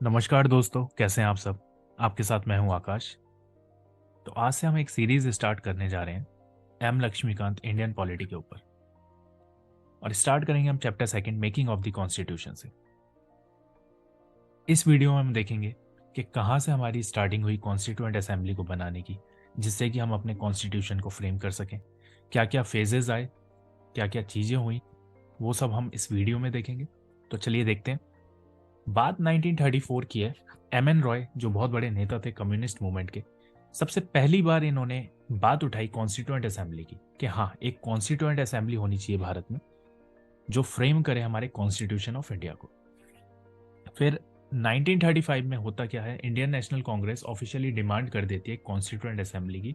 नमस्कार दोस्तों, कैसे हैं आप सब। आपके साथ मैं हूं आकाश। तो आज से हम एक सीरीज स्टार्ट करने जा रहे हैं एम लक्ष्मीकांत इंडियन पॉलिटी के ऊपर। और स्टार्ट करेंगे हम chapter second making of the constitution से। इस वीडियो में हम देखेंगे कि कहाँ से हमारी स्टार्टिंग हुई कॉन्स्टिट्यूएंट असेंबली को बनाने की, जिससे कि हम अपने कॉन्स्टिट्यूशन को फ्रेम कर सकें। क्या क्या फेजेस आए, क्या क्या चीज़ें हुई, वो सब हम इस वीडियो में देखेंगे। तो चलिए देखते हैं। बात 1934 की है। एम एन रॉय जो बहुत बड़े नेता थे कम्युनिस्ट मूवमेंट के, सबसे पहली बार इन्होंने बात उठाई कॉन्स्टिट्यूएंट असेंबली की कि हाँ, एक कॉन्स्टिट्यूएंट असेंबली होनी चाहिए भारत में जो फ्रेम करे हमारे कॉन्स्टिट्यूशन ऑफ इंडिया को। फिर 1935 में होता क्या है, Indian national Congress officially demand कर देती है कॉन्स्टिट्यूएंट असेंबली की,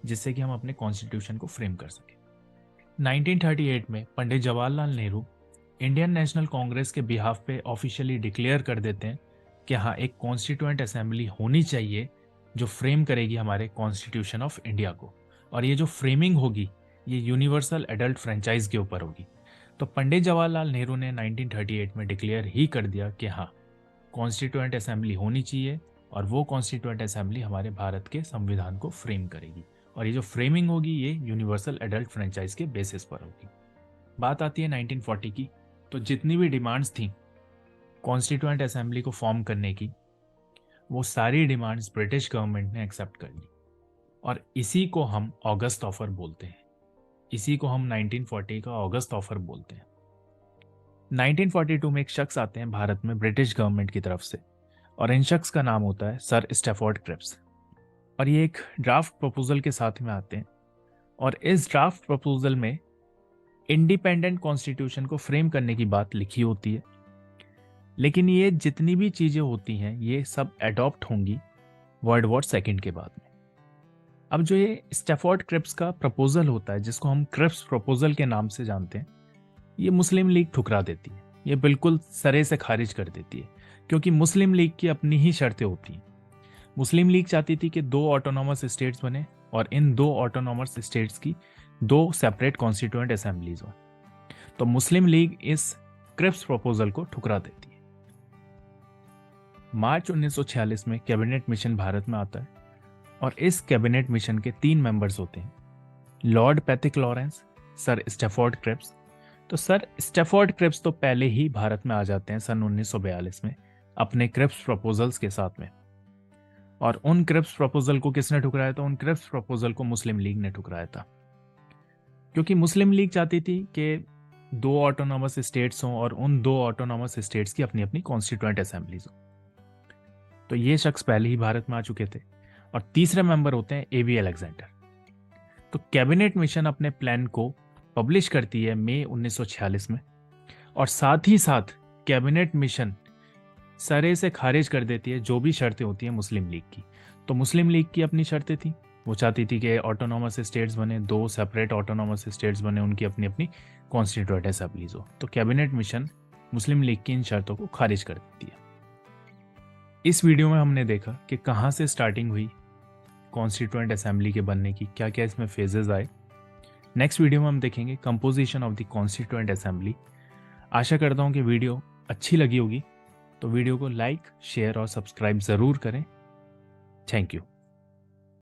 जिससे कि हम अपने कॉन्स्टिट्यूशन को फ्रेम कर सकें। 1938 में पंडित जवाहरलाल नेहरू इंडियन नेशनल कांग्रेस के बिहाफ पे ऑफिशियली डिक्लेयर कर देते हैं कि हाँ, एक कॉन्स्टिट्यूएंट असेंबली होनी चाहिए जो फ्रेम करेगी हमारे कॉन्स्टिट्यूशन ऑफ इंडिया को। और ये जो फ्रेमिंग होगी ये यूनिवर्सल एडल्ट फ्रेंचाइज के ऊपर होगी। तो पंडित जवाहरलाल नेहरू ने 1938 में डिक्लेयर ही कर दिया कि हाँ, कॉन्स्टिट्यूएंट असेंबली होनी चाहिए और वो कॉन्स्टिट्यूएंट असेंबली हमारे भारत के संविधान को फ्रेम करेगी। और ये जो फ्रेमिंग होगी ये यूनिवर्सल एडल्ट फ्रेंचाइज के बेसिस पर होगी। बात आती है 1940 की। तो जितनी भी डिमांड्स थी कॉन्स्टिट्यूएंट असेंबली को फॉर्म करने की, वो सारी डिमांड्स ब्रिटिश गवर्नमेंट ने एक्सेप्ट कर ली। और इसी को हम अगस्त ऑफर बोलते हैं। इसी को हम 1940 का अगस्त ऑफर बोलते हैं। 1942 में एक शख्स आते हैं भारत में ब्रिटिश गवर्नमेंट की तरफ से, और इन शख्स का नाम होता है सर स्टैफोर्ड क्रिप्स। और ये एक ड्राफ्ट प्रपोजल के साथ में आते हैं। और इस ड्राफ्ट प्रपोजल में इंडिपेंडेंट कॉन्स्टिट्यूशन को फ्रेम करने की बात लिखी होती है। लेकिन ये जितनी भी चीजें होती हैं ये सब अडॉप्ट होंगी वर्ल्ड वॉर सेकेंड के बाद में। अब जो ये स्टैफोर्ड क्रिप्स का प्रपोजल होता है, जिसको हम क्रिप्स प्रपोजल के नाम से जानते हैं, ये मुस्लिम लीग ठुकरा देती है। ये बिल्कुल सरे से खारिज कर देती है, क्योंकि मुस्लिम लीग की अपनी ही शर्तें होती हैं। मुस्लिम लीग चाहती थी कि 2 ऑटोनॉमस स्टेट्स बने और इन 2 ऑटोनॉमस स्टेट्स की 2 सेपरेट कॉन्स्टिट्यूएंट असेंबलीज हो। तो मुस्लिम लीग इस क्रिप्स प्रपोजल को ठुकरा देती है। मार्च 1946 में कैबिनेट मिशन भारत में आता है और इस कैबिनेट मिशन के 3 मेंबर्स होते हैं, lord Pethick Lawrence, sir Stafford Cripps. तो सर स्टैफोर्ड क्रिप्स तो पहले ही भारत में आ जाते हैं सन 1942 में अपने क्रिप्स प्रपोजल्स के साथ में। और उन क्रिप्स प्रपोजल को किसने ठुकराया था? उन क्रिप्स प्रपोजल को मुस्लिम लीग ने ठुकराया था, क्योंकि मुस्लिम लीग चाहती थी कि 2 ऑटोनॉमस स्टेट्स हों और उन 2 ऑटोनॉमस स्टेट्स की अपनी अपनी कॉन्स्टिट्यूएंट असेंबलीज हों। तो ये शख्स पहले ही भारत में आ चुके थे। और तीसरे मेंबर होते हैं एवी अलेक्जेंडर। तो कैबिनेट मिशन अपने प्लान को पब्लिश करती है मई 1946 में, और साथ ही साथ कैबिनेट मिशन सरे से खारिज कर देती है जो भी शर्तें होती हैं मुस्लिम लीग की। तो मुस्लिम लीग की अपनी शर्तें थी, वो चाहती थी कि ऑटोनॉमस स्टेट्स बने, 2 सेपरेट ऑटोनॉमस स्टेट्स बने, उनकी अपनी अपनी कॉन्स्टिट्यूएंट असेंबलीज हो। तो कैबिनेट मिशन मुस्लिम लीग की इन शर्तों को खारिज कर देती है। इस वीडियो में हमने देखा कि कहाँ से स्टार्टिंग हुई कॉन्स्टिट्यूएंट असेंबली के बनने की, क्या क्या इसमें फेजेस आए। नेक्स्ट वीडियो में हम देखेंगे composition of the constituent assembly. आशा करता हूँ कि वीडियो अच्छी लगी होगी, तो वीडियो को लाइक, शेयर और सब्सक्राइब ज़रूर करें। Thank you.